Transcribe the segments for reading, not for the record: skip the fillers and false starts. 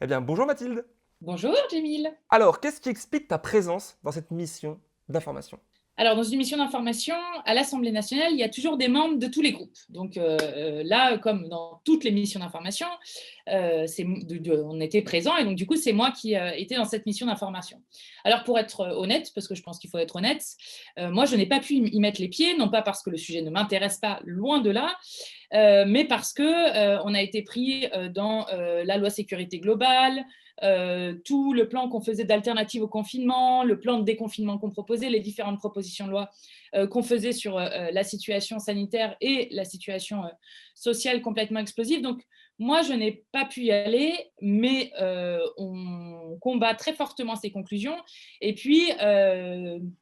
Eh bien, bonjour Mathilde. Bonjour Jemil. Alors, qu'est-ce qui explique ta présence dans cette mission d'information? Alors, dans une mission d'information, à l'Assemblée nationale, il y a toujours des membres de tous les groupes. Donc là, comme dans toutes les missions d'information, on était présents et donc du coup, c'est moi qui étais dans cette mission d'information. Alors, pour être honnête, parce que je pense qu'il faut être honnête, moi, je n'ai pas pu y mettre les pieds, non pas parce que le sujet ne m'intéresse pas, loin de là, mais parce que on a été pris dans la loi sécurité globale, tout le plan qu'on faisait d'alternative au confinement, le plan de déconfinement qu'on proposait, les différentes propositions de loi qu'on faisait sur la situation sanitaire et la situation sociale complètement explosive. Donc, moi, je n'ai pas pu y aller, mais on combat très fortement ces conclusions. Et puis,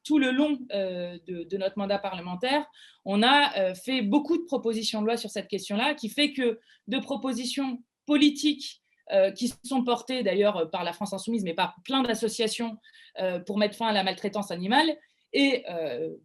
tout le long de notre mandat parlementaire, on a fait beaucoup de propositions de loi sur cette question-là, qui fait que de propositions politiques qui sont portées d'ailleurs par la France Insoumise, mais par plein d'associations pour mettre fin à la maltraitance animale et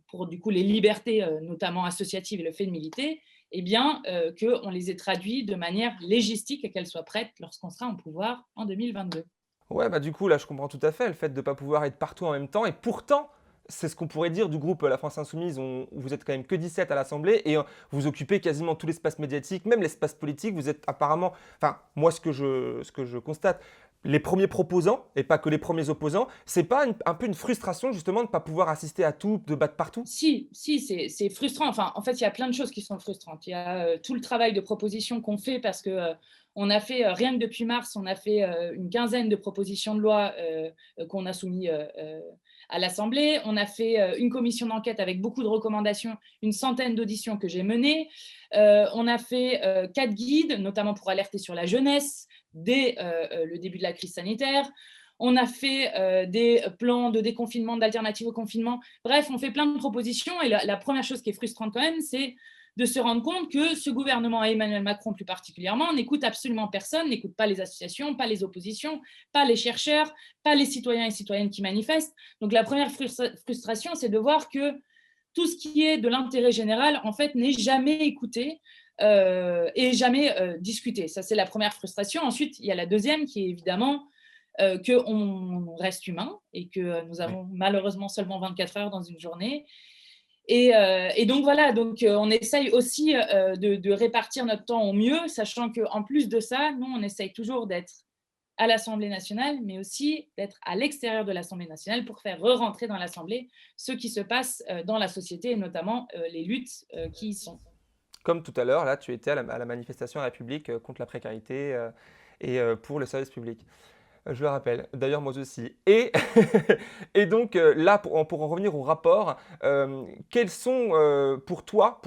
pour du coup les libertés, notamment associatives et le fait de militer, eh bien, qu'on les ait traduits de manière légistique et qu'elles soient prêtes lorsqu'on sera en pouvoir en 2022. Ouais, bah du coup, là, je comprends tout à fait le fait de ne pas pouvoir être partout en même temps. Et pourtant, c'est ce qu'on pourrait dire du groupe La France Insoumise. Vous êtes quand même que 17 à l'Assemblée et vous occupez quasiment tout l'espace médiatique, même l'espace politique. Vous êtes apparemment, enfin, moi, ce que je constate, les premiers proposants et pas que les premiers opposants. C'est pas un peu une frustration justement de ne pas pouvoir assister à tout, de battre partout? Si, c'est frustrant. Enfin, en fait, il y a plein de choses qui sont frustrantes. Il y a tout le travail de proposition qu'on fait parce que on a fait, rien que depuis mars, on a fait une quinzaine de propositions de loi qu'on a soumis à l'Assemblée. On a fait une commission d'enquête avec beaucoup de recommandations, une centaine d'auditions que j'ai menées. On a fait 4 guides, notamment pour alerter sur la jeunesse dès le début de la crise sanitaire. On a fait des plans de déconfinement, d'alternatives au confinement. Bref, on fait plein de propositions. Et la première chose qui est frustrante quand même, c'est de se rendre compte que ce gouvernement, et Emmanuel Macron plus particulièrement, n'écoute absolument personne, n'écoute pas les associations, pas les oppositions, pas les chercheurs, pas les citoyens et citoyennes qui manifestent. Donc la première frustration, c'est de voir que tout ce qui est de l'intérêt général, en fait, n'est jamais écouté et jamais discuté. Ça, c'est la première frustration. Ensuite, il y a la deuxième qui est évidemment qu'on reste humain et que nous Ouais. avons malheureusement seulement 24 heures dans une journée. Et donc voilà, donc on essaye aussi de répartir notre temps au mieux, sachant qu'en plus de ça, nous, on essaye toujours d'être à l'Assemblée nationale, mais aussi d'être à l'extérieur de l'Assemblée nationale pour faire re-rentrer dans l'Assemblée ce qui se passe dans la société et notamment les luttes qui y sont. Comme tout à l'heure, là, tu étais à la manifestation à la République contre la précarité et pour le service public. Je le rappelle, d'ailleurs moi aussi. Et, et donc là, pour en revenir au rapport, quels sont pour toi,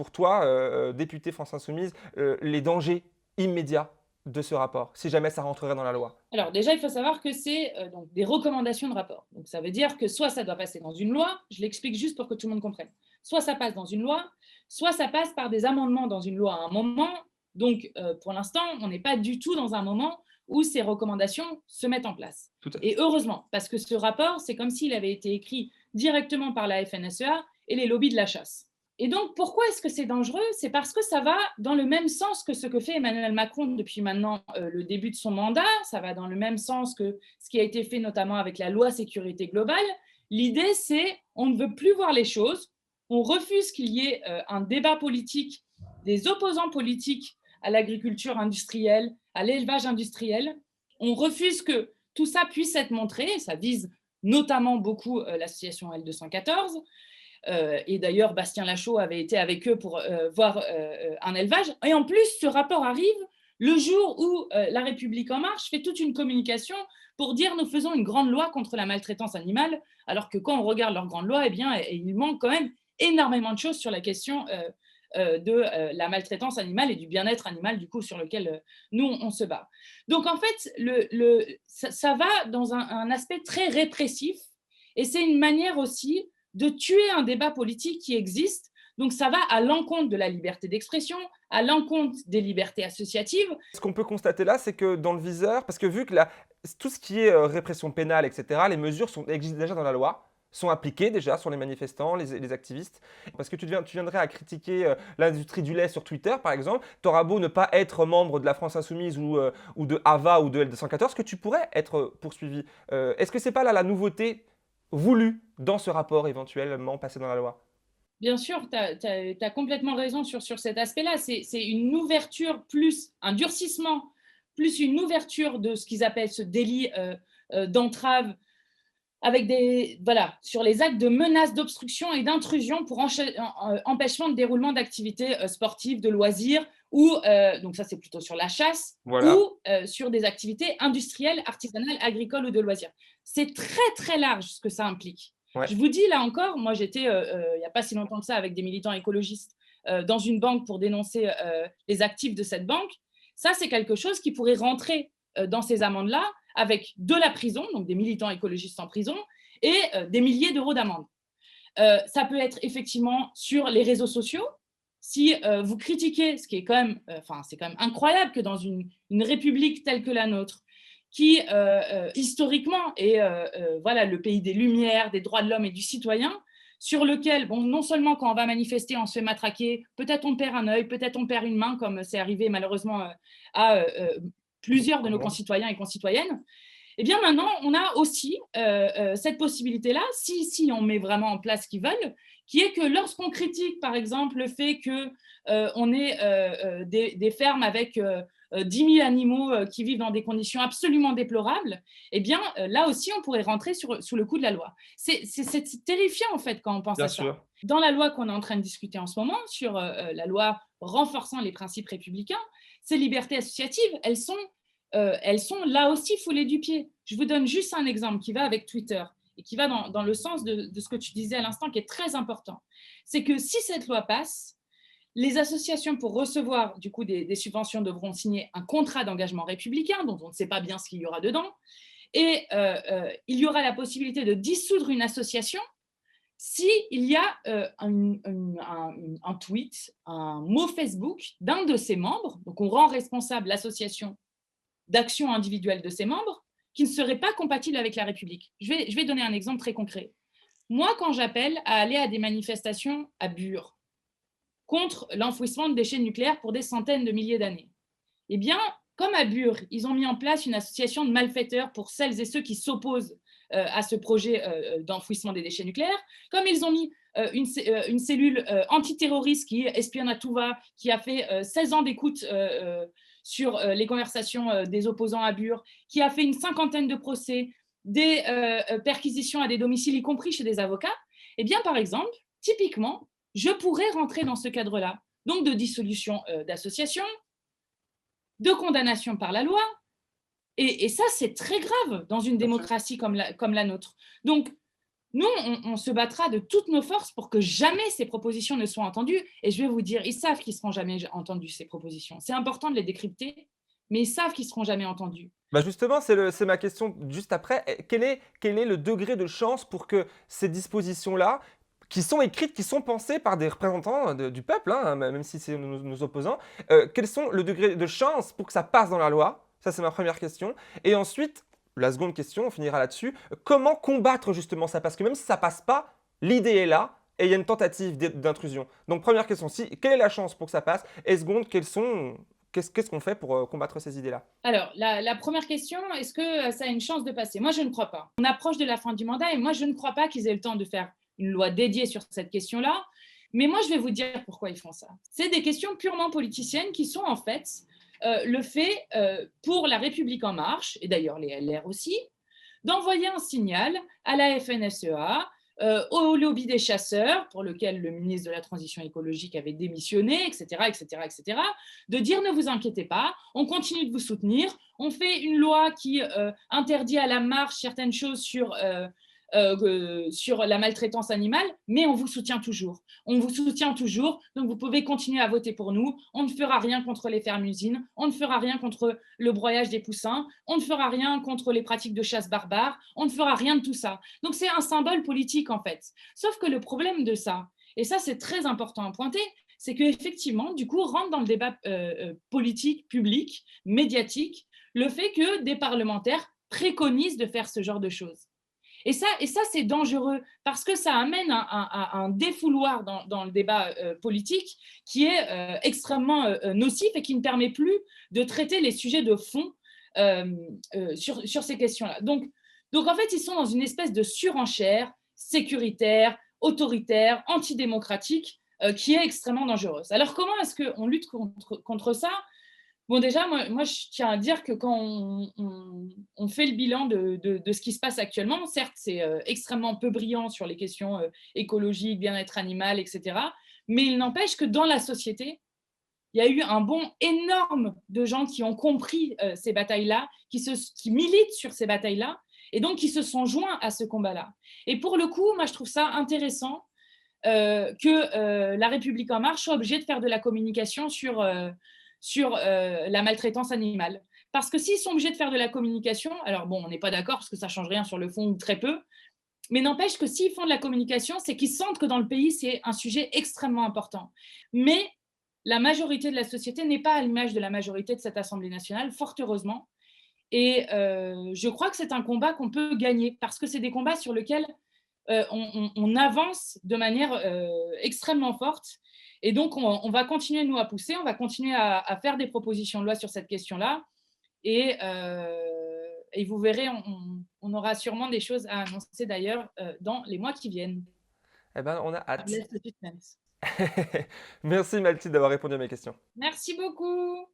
député France Insoumise, les dangers immédiats de ce rapport, si jamais ça rentrerait dans la loi? Alors déjà, il faut savoir que c'est donc des recommandations de rapport. Donc ça veut dire que soit ça doit passer dans une loi, je l'explique juste pour que tout le monde comprenne. Soit ça passe dans une loi, soit ça passe par des amendements dans une loi à un moment. Donc pour l'instant, on n'est pas du tout dans un moment où ces recommandations se mettent en place. Tout à Et heureusement, parce que ce rapport, c'est comme s'il avait été écrit directement par la FNSEA et les lobbies de la chasse. Et donc, pourquoi est-ce que c'est dangereux? C'est parce que ça va dans le même sens que ce que fait Emmanuel Macron depuis maintenant le début de son mandat. Ça va dans le même sens que ce qui a été fait notamment avec la loi sécurité globale. L'idée, c'est on ne veut plus voir les choses. On refuse qu'il y ait un débat politique des opposants politiques à l'agriculture industrielle, à l'élevage industriel. On refuse que tout ça puisse être montré. Ça vise notamment beaucoup l'association L214. Et d'ailleurs, Bastien Lachaud avait été avec eux pour voir un élevage. Et en plus, ce rapport arrive le jour où La République En Marche fait toute une communication pour dire nous faisons une grande loi contre la maltraitance animale, alors que quand on regarde leur grande loi, eh bien, il manque quand même énormément de choses sur la question de la maltraitance animale et du bien-être animal, du coup, sur lequel nous, on se bat. Donc, en fait, ça va dans un aspect très répressif et c'est une manière aussi de tuer un débat politique qui existe. Donc ça va à l'encontre de la liberté d'expression, à l'encontre des libertés associatives. Ce qu'on peut constater là, c'est que dans le viseur, parce que vu que tout ce qui est répression pénale, etc., les mesures existent déjà dans la loi, sont appliquées déjà sur les manifestants, les activistes? Parce que tu viendrais à critiquer l'industrie du lait sur Twitter, par exemple. Tu auras beau ne pas être membre de la France Insoumise ou de AVA ou de L214, que tu pourrais être poursuivi. Est-ce que c'est pas là la nouveauté voulue dans ce rapport éventuellement passé dans la loi? Bien sûr, tu as complètement raison sur cet aspect-là. C'est une ouverture plus un durcissement, plus une ouverture de ce qu'ils appellent ce délit d'entrave avec voilà, sur les actes de menace, d'obstruction et d'intrusion pour empêchement de déroulement d'activités sportives, de loisirs, ou, donc ça c'est plutôt sur la chasse, Voilà, ou sur des activités industrielles, artisanales, agricoles ou de loisirs. C'est très très large ce que ça implique. ouais, Je vous dis là encore, moi j'étais il n'y a pas si longtemps que ça avec des militants écologistes dans une banque pour dénoncer les actifs de cette banque. Ça c'est quelque chose qui pourrait rentrer dans ces amendes-là avec de la prison, donc des militants écologistes en prison, et des milliers d'euros d'amende. Ça peut être effectivement sur les réseaux sociaux. Si vous critiquez, ce qui est quand même, c'est quand même incroyable que dans une république telle que la nôtre, qui historiquement est voilà, le pays des Lumières, des droits de l'homme et du citoyen, sur lequel, bon, non seulement quand on va manifester, on se fait matraquer, peut-être on perd un œil, peut-être on perd une main, comme c'est arrivé malheureusement à plusieurs de nos pardon. concitoyens et concitoyennes, eh bien maintenant, on a aussi cette possibilité-là, si on met vraiment en place ce qu'ils veulent, qui est que lorsqu'on critique, par exemple, le fait qu'on ait des fermes avec 10 000 animaux qui vivent dans des conditions absolument déplorables, eh bien là aussi, on pourrait rentrer sous le coup de la loi. C'est terrifiant, en fait, quand on pense Bien à ça. sûr. Dans la loi qu'on est en train de discuter en ce moment, sur la loi renforçant les principes républicains, ces libertés associatives, elles sont là aussi foulées du pied. Je vous donne juste un exemple qui va avec Twitter et qui va dans le sens de ce que tu disais à l'instant, qui est très important. C'est que si cette loi passe, les associations pour recevoir du coup des subventions devront signer un contrat d'engagement républicain dont on ne sait pas bien ce qu'il y aura dedans. Et il y aura la possibilité de dissoudre une association s'il y a un tweet, un mot Facebook d'un de ses membres, donc on rend responsable l'association d'actions individuelles de ses membres qui ne seraient pas compatibles avec la République. Je vais donner un exemple très concret. Moi, quand j'appelle à aller à des manifestations à Bure contre l'enfouissement de déchets nucléaires pour des centaines de milliers d'années, eh bien, comme à Bure, ils ont mis en place une association de malfaiteurs pour celles et ceux qui s'opposent à ce projet d'enfouissement des déchets nucléaires, comme ils ont mis une cellule antiterroriste qui espionne à tout va, qui a fait 16 ans d'écoute sur les conversations des opposants à Bure, qui a fait une cinquantaine de procès, des perquisitions à des domiciles, y compris chez des avocats, eh bien, par exemple, typiquement, je pourrais rentrer dans ce cadre-là, donc de dissolution d'association, de condamnation par la loi. Et ça, c'est très grave dans une Bien sûr. démocratie comme la nôtre. Donc, nous, on se battra de toutes nos forces pour que jamais ces propositions ne soient entendues. Et je vais vous dire, ils savent qu'ils ne seront jamais entendus, ces propositions. C'est important de les décrypter, mais ils savent qu'ils ne seront jamais entendus. Bah justement, c'est ma question juste après. Quel est le degré de chance pour que ces dispositions-là, qui sont écrites, qui sont pensées par des représentants du peuple, hein, même si c'est nos opposants, quels sont le degré de chance pour que ça passe dans la loi? Ça, c'est ma première question. Et ensuite, la seconde question, on finira là-dessus. Comment combattre justement ça? Parce que même si ça passe pas, l'idée est là et il y a une tentative d'intrusion. Donc, première question, quelle est la chance pour que ça passe? Et seconde, qu'est-ce qu'on fait pour combattre ces idées-là? Alors, la première question, est-ce que ça a une chance de passer? Moi, je ne crois pas. On approche de la fin du mandat et moi, je ne crois pas qu'ils aient le temps de faire une loi dédiée sur cette question-là. Mais moi, je vais vous dire pourquoi ils font ça. C'est des questions purement politiciennes qui sont en fait le fait pour la République en marche, et d'ailleurs les LR aussi, d'envoyer un signal à la FNSEA, au lobby des chasseurs, pour lequel le ministre de la Transition écologique avait démissionné, etc., etc., etc., de dire ne vous inquiétez pas, on continue de vous soutenir, on fait une loi qui interdit à la marche certaines choses sur la maltraitance animale, mais on vous soutient toujours. On vous soutient toujours, donc vous pouvez continuer à voter pour nous. On ne fera rien contre les fermes-usines, on ne fera rien contre le broyage des poussins, on ne fera rien contre les pratiques de chasse barbare, on ne fera rien de tout ça. Donc c'est un symbole politique en fait. Sauf que le problème de ça, et ça c'est très important à pointer, c'est qu'effectivement, du coup, rentre dans le débat politique, public, médiatique, le fait que des parlementaires préconisent de faire ce genre de choses. Et ça c'est dangereux parce que ça amène un défouloir dans le débat politique qui est extrêmement nocif et qui ne permet plus de traiter les sujets de fond sur ces questions-là. Donc, en fait, ils sont dans une espèce de surenchère sécuritaire, autoritaire, antidémocratique, qui est extrêmement dangereuse. Alors, comment est-ce qu'on lutte contre ça? Bon, déjà, moi, je tiens à dire que quand on fait le bilan de ce qui se passe actuellement, certes, c'est extrêmement peu brillant sur les questions écologiques, bien-être animal, etc. Mais il n'empêche que dans la société, il y a eu un bond énorme de gens qui ont compris ces batailles-là, qui militent sur ces batailles-là, et donc qui se sont joints à ce combat-là. Et pour le coup, moi, je trouve ça intéressant que La République En Marche soit obligée de faire de la communication sur la maltraitance animale. Parce que s'ils sont obligés de faire de la communication, alors bon, on n'est pas d'accord parce que ça ne change rien sur le fond ou très peu, mais n'empêche que s'ils font de la communication, c'est qu'ils sentent que dans le pays, c'est un sujet extrêmement important. Mais la majorité de la société n'est pas à l'image de la majorité de cette Assemblée nationale, fort heureusement. Et je crois que c'est un combat qu'on peut gagner parce que c'est des combats sur lesquels on avance de manière extrêmement forte. Et donc, on va continuer, nous, à pousser, on va continuer à faire des propositions de loi sur cette question-là. Et vous verrez, on aura sûrement des choses à annoncer d'ailleurs dans les mois qui viennent. Eh ben, on a Je hâte. laisse le suspense. Merci Mathilde d'avoir répondu à mes questions. Merci beaucoup.